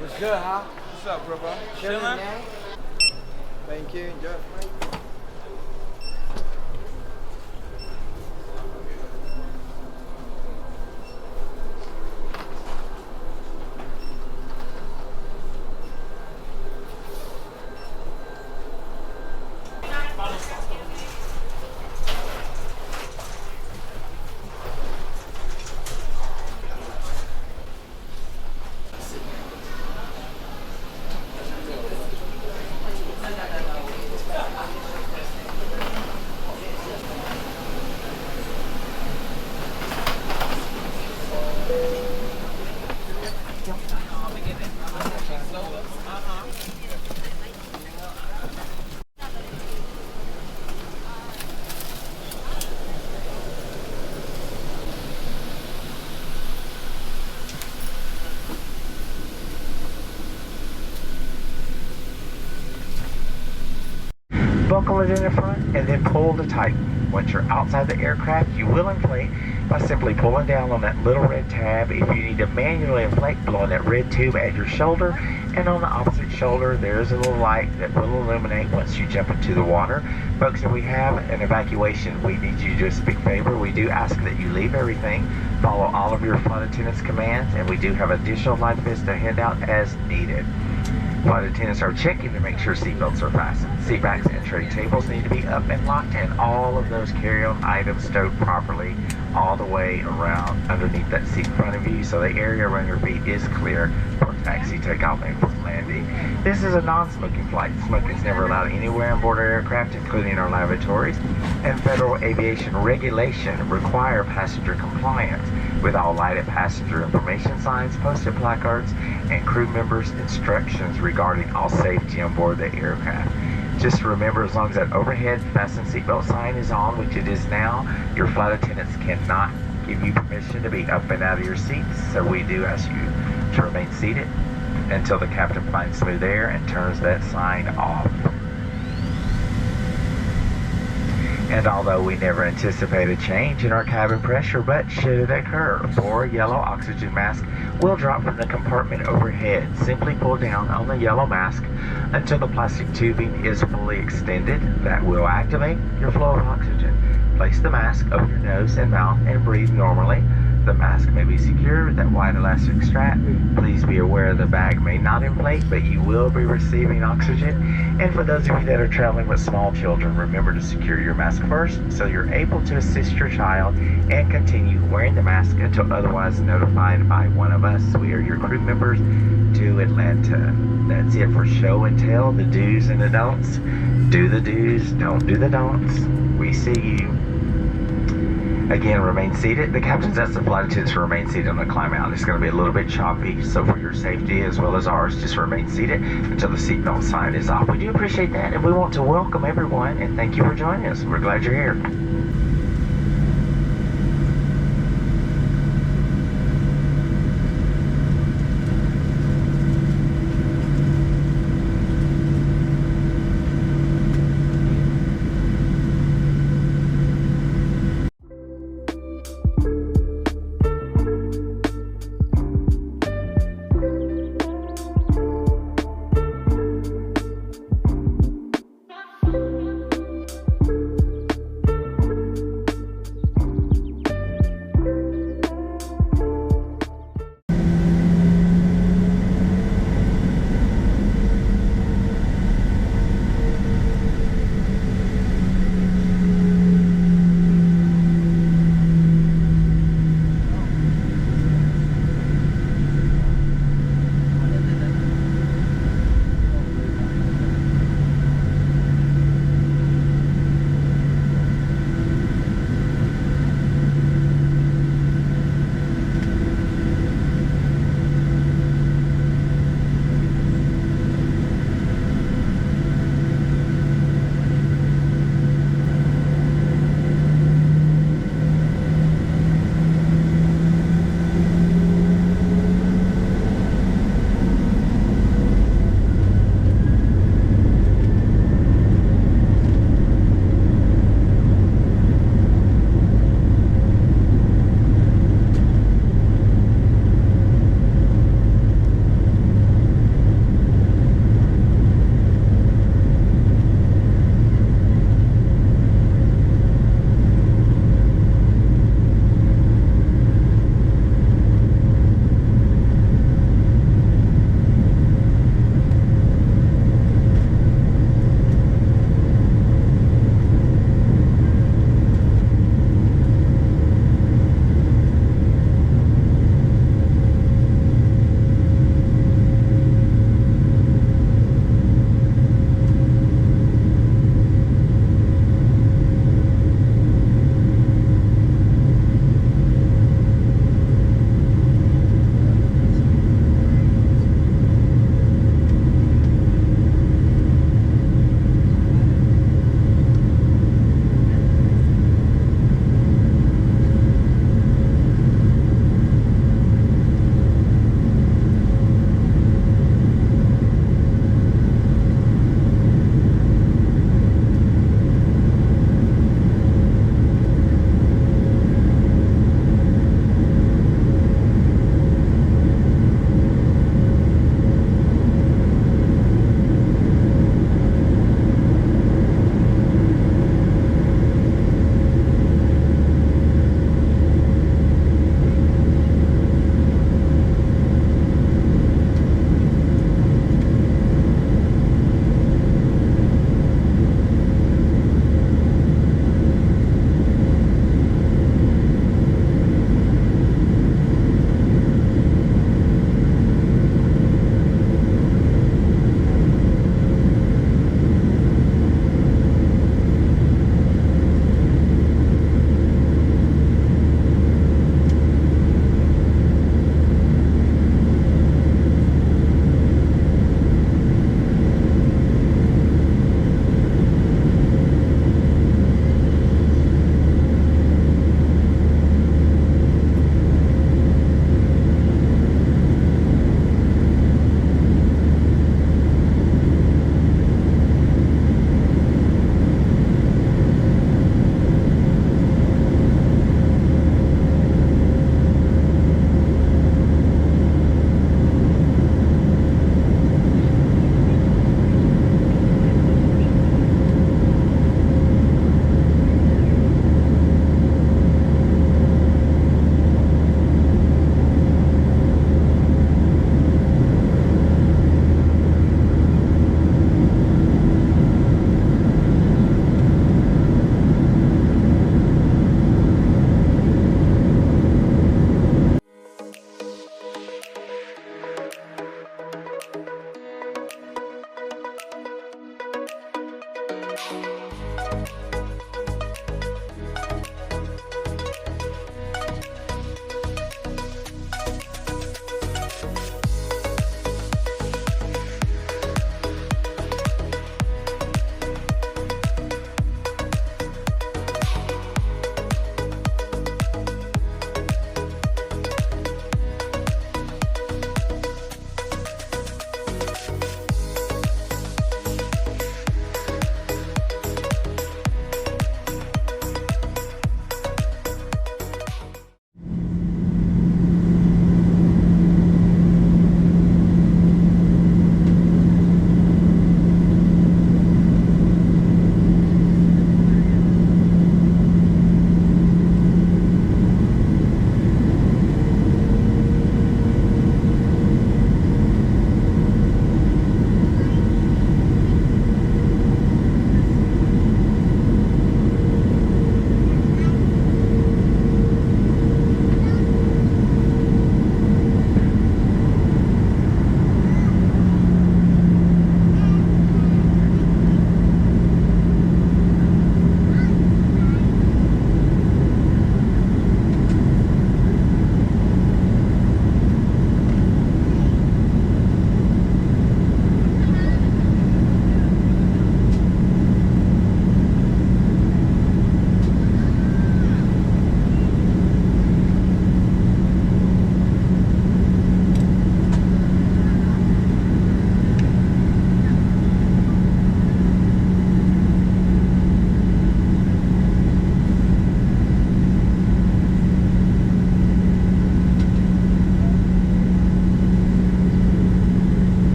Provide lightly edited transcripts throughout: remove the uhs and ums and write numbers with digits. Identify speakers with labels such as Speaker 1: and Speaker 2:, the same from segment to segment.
Speaker 1: What's good, huh?
Speaker 2: What's up, brother?
Speaker 1: Chilling,
Speaker 2: Chilling?
Speaker 1: man. Thank you. Enjoy the flight.
Speaker 3: Buckle it in the front and then pull to tighten. Once you're outside the aircraft, you will inflate by simply pulling down on that little red tab. If you need to manually inflate, blow on that red tube at your shoulder, and on the opposite shoulder there is a little light that will illuminate once you jump into the water. Folks, if we have an evacuation, we need you to do us a big favor. We do ask that you leave everything, follow all of your flight attendant's commands, and we do have additional life vests to hand out as needed. Flight attendants are checking to make sure seatbelts are fastened. Seat backs and tray tables need to be up and locked, and all of those carry-on items stowed properly all the way around underneath that seat in front of you, so the area around your feet is clear for taxi, takeoff, and for landing. This is a non-smoking flight. Smoking is never allowed anywhere on board our aircraft, including our lavatories, and federal aviation regulation require passenger compliance with all lighted passenger information signs, posted placards, and crew members' instructions regarding all safety on board the aircraft. Just remember, as long as that overhead fasten seatbelt sign is on, which it is now, your flight attendants cannot give you permission to be up and out of your seats, so we do ask you to remain seated until the captain finds smooth air and turns that sign off. And although we never anticipate a change in our cabin pressure, but should it occur, 4 yellow oxygen masks will drop from the compartment overhead. Simply pull down on the yellow mask until the plastic tubing is fully extended. That will activate your flow of oxygen. Place the mask over your nose and mouth and breathe normally. The mask may be secured with that white elastic strap. Please be aware the bag may not inflate, but you will be receiving oxygen. And for those of you that are traveling with small children, remember to secure your mask first so you're able to assist your child and continue wearing the mask until otherwise notified by one of us. We are your crew members to Atlanta. That's it for show and tell, the do's and the don'ts. Do the do's, don't do the don'ts. We see you. Again, remain seated. The captain's asked the flight attendants to remain seated on the climb out. It's going to be a little bit choppy, so for your safety as well as ours, just remain seated until the seatbelt sign is off. We do appreciate that, and we want to welcome everyone, and thank you for joining us. We're glad you're here.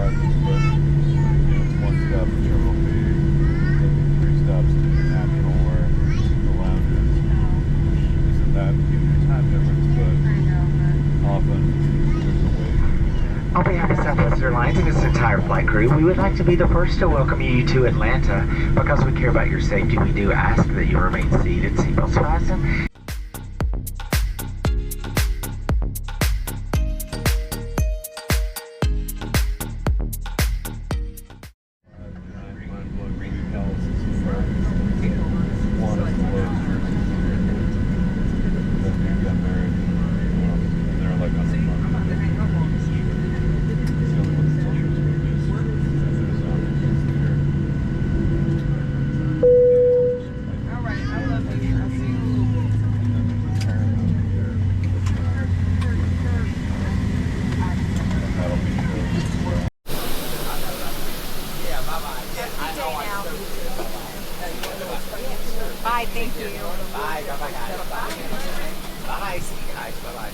Speaker 2: practice, but it's one stop to Terminal B, then 3 stops to International where the lounges. Isn't that huge time difference, but often there's a wait.
Speaker 3: On behalf of Southwest Airlines and its entire flight crew, we would like to be the first to welcome you to Atlanta. Because we care about your safety, we do ask that you remain seated, seatbelts fastened.
Speaker 4: Bye, thank you.
Speaker 1: Bye, bye, guys. Bye. See you guys. Bye, bye.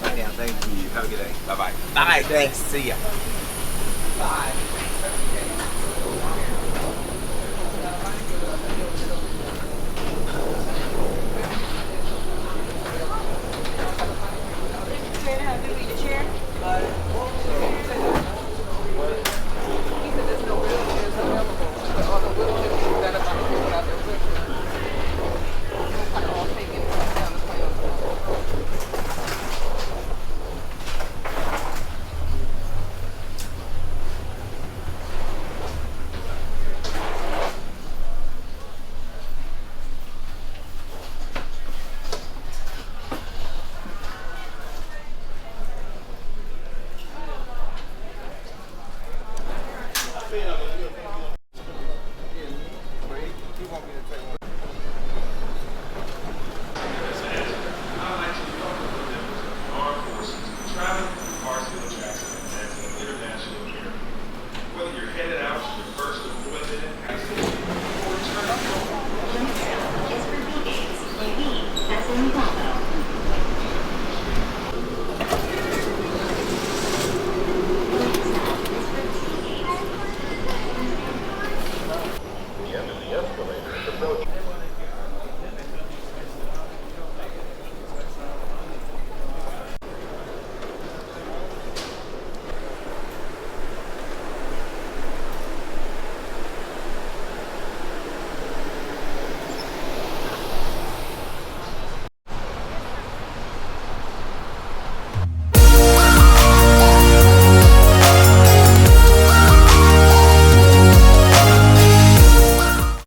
Speaker 1: Bye now. Thank you. Have a good day. Bye, bye. Bye. Thanks. See ya. Bye.
Speaker 2: The end of the escalator is approaching.